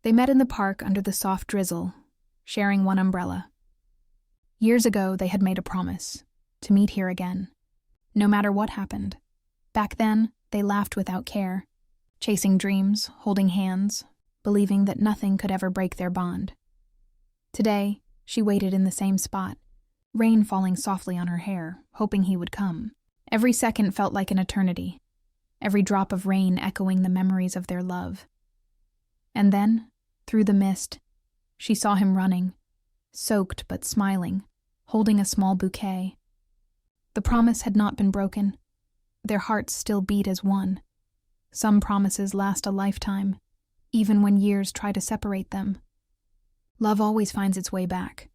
They met in the park under the soft drizzle, sharing one umbrella. Years ago, they had made a promise to meet here again, no matter what happened. Back then, they laughed without care, chasing dreams, holding hands, believing that nothing could ever break their bond. Today, she waited in the same spot, rain falling softly on her hair, hoping he would come. Every second felt like an eternity, every drop of rain echoing the memories of their love. And then, through the mist, she saw him running, soaked but smiling, holding a small bouquet. The promise had not been broken. Their hearts still beat as one. Some promises last a lifetime, even when years try to separate them. Love always finds its way back.